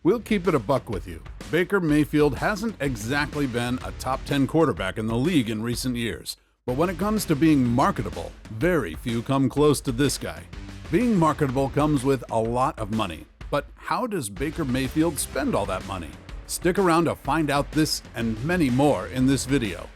We'll keep it a buck with you. Baker Mayfield hasn't exactly been a top 10 quarterback in the league in recent years, but when it comes to being marketable, very few come close to this guy. Being marketable comes with a lot of money, but how does Baker Mayfield spend all that money? Stick around to find out this and many more in this video.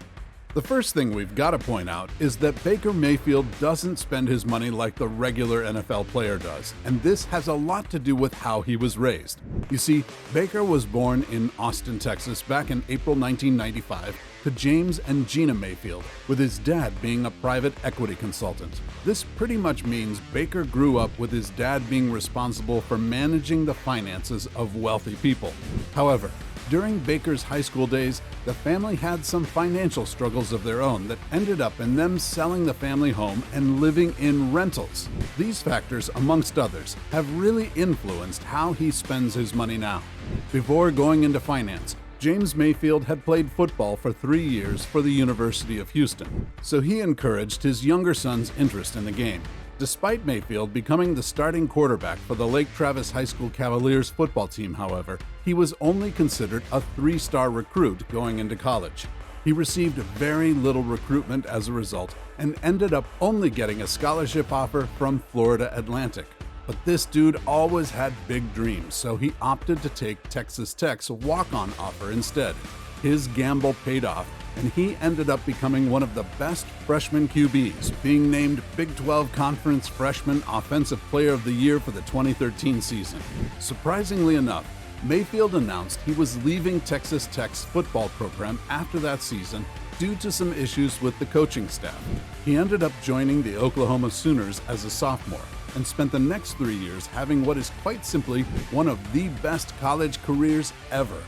The first thing we've got to point out is that Baker Mayfield doesn't spend his money like the regular NFL player does, and this has a lot to do with how he was raised. You see, Baker was born in Austin, Texas back in April 1995 to James and Gina Mayfield, with his dad being a private equity consultant. This pretty much means Baker grew up with his dad being responsible for managing the finances of wealthy people. However, during Baker's high school days, the family had some financial struggles of their own that ended up in them selling the family home and living in rentals. These factors, amongst others, have really influenced how he spends his money now. Before going into finance, James Mayfield had played football for 3 years for the University of Houston, so he encouraged his younger son's interest in the game. Despite Mayfield becoming the starting quarterback for the Lake Travis High School Cavaliers football team, however, he was only considered a 3-star recruit going into college. He received very little recruitment as a result and ended up only getting a scholarship offer from Florida Atlantic. But this dude always had big dreams, so he opted to take Texas Tech's walk-on offer instead. His gamble paid off, and he ended up becoming one of the best freshman QBs, being named Big 12 Conference Freshman Offensive Player of the Year for the 2013 season. Surprisingly enough, Mayfield announced he was leaving Texas Tech's football program after that season due to some issues with the coaching staff. He ended up joining the Oklahoma Sooners as a sophomore and spent the next 3 years having what is quite simply one of the best college careers ever.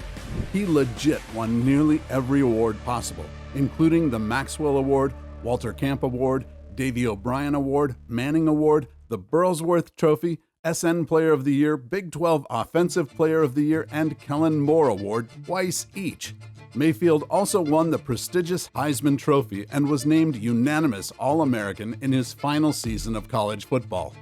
He legit won nearly every award possible, including the Maxwell Award, Walter Camp Award, Davey O'Brien Award, Manning Award, the Burlsworth Trophy, SN Player of the Year, Big 12 Offensive Player of the Year, and Kellen Moore Award twice each. Mayfield also won the prestigious Heisman Trophy and was named unanimous All-American in his final season of college football.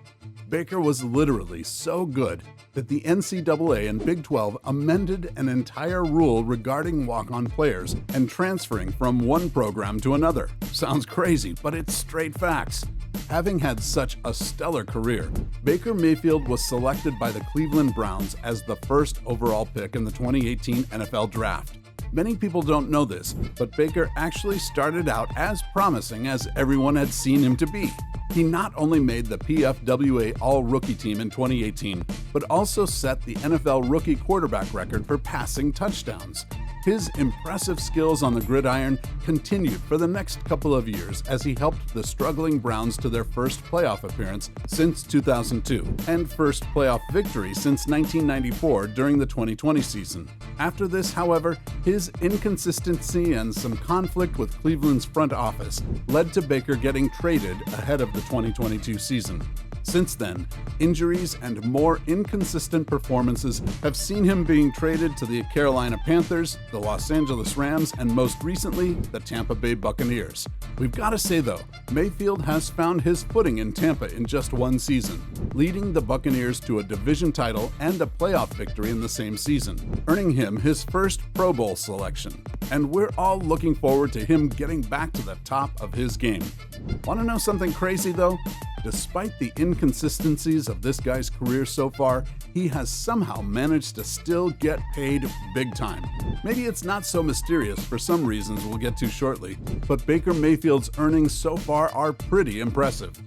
Baker was literally so good that the NCAA and Big 12 amended an entire rule regarding walk-on players and transferring from one program to another. Sounds crazy, but it's straight facts. Having had such a stellar career, Baker Mayfield was selected by the Cleveland Browns as the first overall pick in the 2018 NFL Draft. Many people don't know this, but Baker actually started out as promising as everyone had seen him to be. He not only made the PFWA All-Rookie team in 2018, but also set the NFL rookie quarterback record for passing touchdowns. His impressive skills on the gridiron continued for the next couple of years as he helped the struggling Browns to their first playoff appearance since 2002 and first playoff victory since 1994 during the 2020 season. After this, however, his inconsistency and some conflict with Cleveland's front office led to Baker getting traded ahead of the 2022 season. Since then, injuries and more inconsistent performances have seen him being traded to the Carolina Panthers, the Los Angeles Rams, and most recently, the Tampa Bay Buccaneers. We've got to say though, Mayfield has found his footing in Tampa in just one season, leading the Buccaneers to a division title and a playoff victory in the same season, earning him his first Pro Bowl selection. And we're all looking forward to him getting back to the top of his game. Want to know something crazy though? Despite the inconsistencies of this guy's career so far, he has somehow managed to still get paid big time. Maybe it's not so mysterious for some reasons we'll get to shortly, but Baker Mayfield's earnings so far are pretty impressive.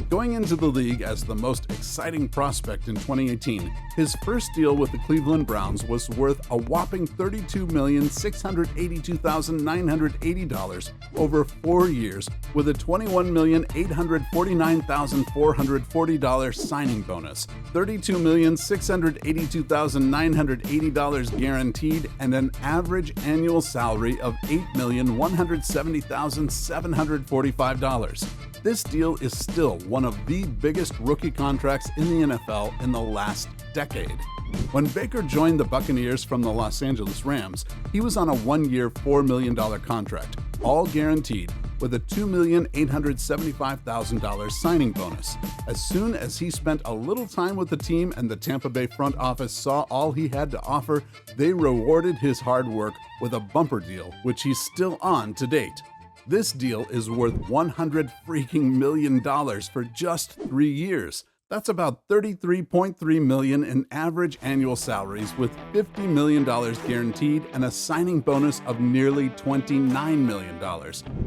Going into the league as the most exciting prospect in 2018, his first deal with the Cleveland Browns was worth a whopping $32,682,980 over 4 years with a $21,849,440 signing bonus, $32,682,980 guaranteed, and an average annual salary of $8,170,745. This deal is still one of the biggest rookie contracts in the NFL in the last decade. When Baker joined the Buccaneers from the Los Angeles Rams, he was on a 1-year, $4 million contract, all guaranteed, with a $2,875,000 signing bonus. As soon as he spent a little time with the team and the Tampa Bay front office saw all he had to offer, they rewarded his hard work with a bumper deal, which he's still on to date. This deal is worth $100 freaking million for just 3 years. That's about $33.3 million in average annual salaries, with $50 million guaranteed and a signing bonus of nearly $29 million.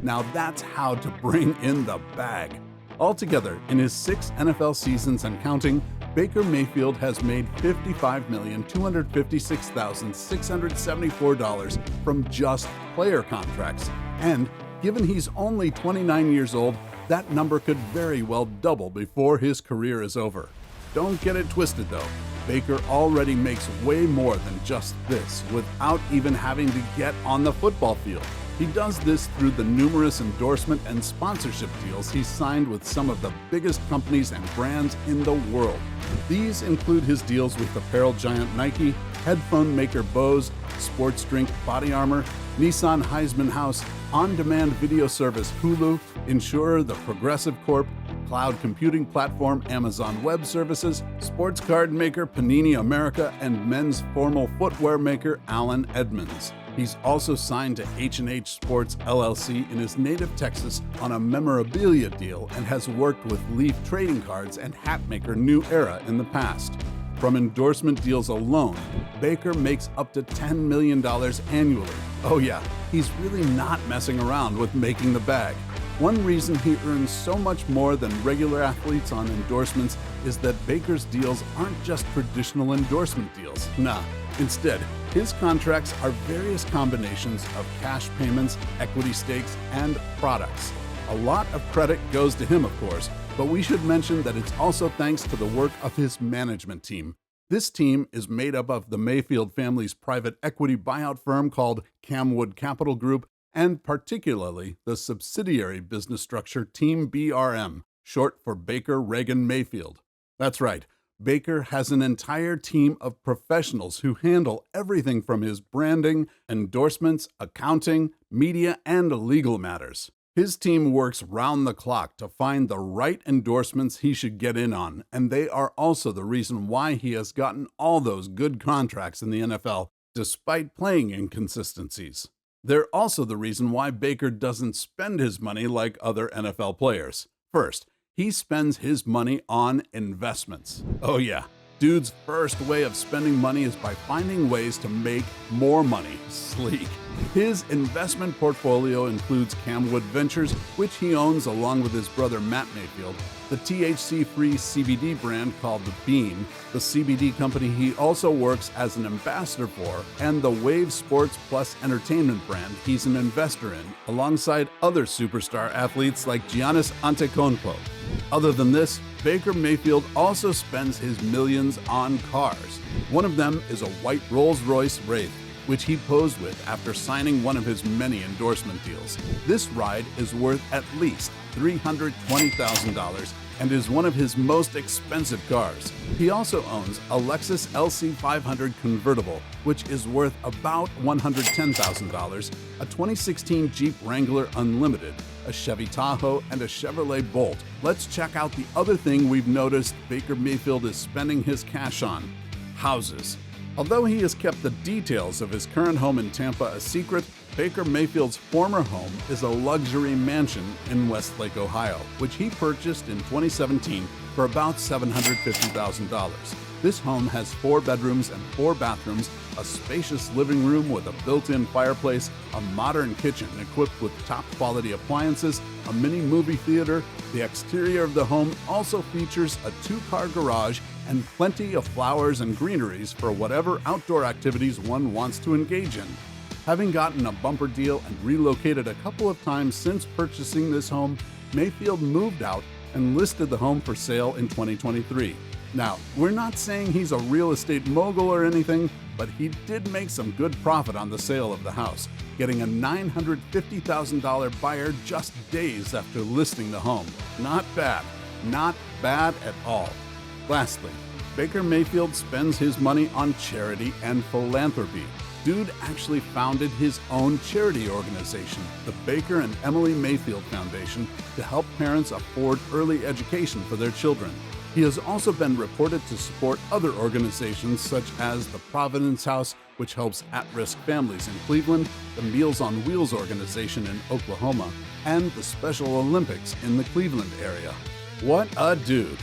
Now that's how to bring in the bag. Altogether, in his 6 NFL seasons and counting, Baker Mayfield has made $55,256,674 from just player contracts. And given he's only 29 years old, that number could very well double before his career is over. Don't get it twisted though. Baker already makes way more than just this without even having to get on the football field. He does this through the numerous endorsement and sponsorship deals he's signed with some of the biggest companies and brands in the world. These include his deals with apparel giant Nike, headphone maker Bose, sports drink Body Armor, Nissan Heisman House, on-demand video service Hulu, insurer The Progressive Corp, cloud computing platform Amazon Web Services, sports card maker Panini America, and men's formal footwear maker Allen Edmonds. He's also signed to H&H Sports LLC in his native Texas on a memorabilia deal and has worked with Leaf Trading Cards and hat maker New Era in the past. From endorsement deals alone, Baker makes up to $10 million annually. Oh yeah, he's really not messing around with making the bag. One reason he earns so much more than regular athletes on endorsements is that Baker's deals aren't just traditional endorsement deals. Nah, instead, his contracts are various combinations of cash payments, equity stakes, and products. A lot of credit goes to him, of course, but we should mention that it's also thanks to the work of his management team. This team is made up of the Mayfield family's private equity buyout firm called Camwood Capital Group, and particularly the subsidiary business structure Team BRM, short for Baker Reagan Mayfield. That's right, Baker has an entire team of professionals who handle everything from his branding, endorsements, accounting, media, and legal matters. His team works round the clock to find the right endorsements he should get in on, and they are also the reason why he has gotten all those good contracts in the NFL, despite playing inconsistencies. They're also the reason why Baker doesn't spend his money like other NFL players. First, he spends his money on investments. Oh yeah, dude's first way of spending money is by finding ways to make more money. Sleek. His investment portfolio includes Camwood Ventures, which he owns along with his brother Matt Mayfield, the THC-free CBD brand called The Beam, the CBD company he also works as an ambassador for, and the Wave Sports Plus entertainment brand he's an investor in, alongside other superstar athletes like Giannis Antetokounmpo. Other than this, Baker Mayfield also spends his millions on cars. One of them is a white Rolls-Royce Wraith, which he posed with after signing one of his many endorsement deals. This ride is worth at least $320,000 and is one of his most expensive cars. He also owns a Lexus LC500 convertible, which is worth about $110,000, a 2016 Jeep Wrangler Unlimited, a Chevy Tahoe, and a Chevrolet Bolt. Let's check out the other thing we've noticed Baker Mayfield is spending his cash on: houses. Although he has kept the details of his current home in Tampa a secret, Baker Mayfield's former home is a luxury mansion in Westlake, Ohio, which he purchased in 2017 for about $750,000. This home has 4 bedrooms and 4 bathrooms, a spacious living room with a built-in fireplace, a modern kitchen equipped with top-quality appliances, a mini movie theater. The exterior of the home also features a 2-car garage and plenty of flowers and greeneries for whatever outdoor activities one wants to engage in. Having gotten a bumper deal and relocated a couple of times since purchasing this home, Mayfield moved out and listed the home for sale in 2023. Now, we're not saying he's a real estate mogul or anything, but he did make some good profit on the sale of the house, getting a $950,000 buyer just days after listing the home. Not bad. Not bad at all. Lastly, Baker Mayfield spends his money on charity and philanthropy. Dude actually founded his own charity organization, the Baker and Emily Mayfield Foundation, to help parents afford early education for their children. He has also been reported to support other organizations such as the Providence House, which helps at-risk families in Cleveland, the Meals on Wheels organization in Oklahoma, and the Special Olympics in the Cleveland area. What a dude!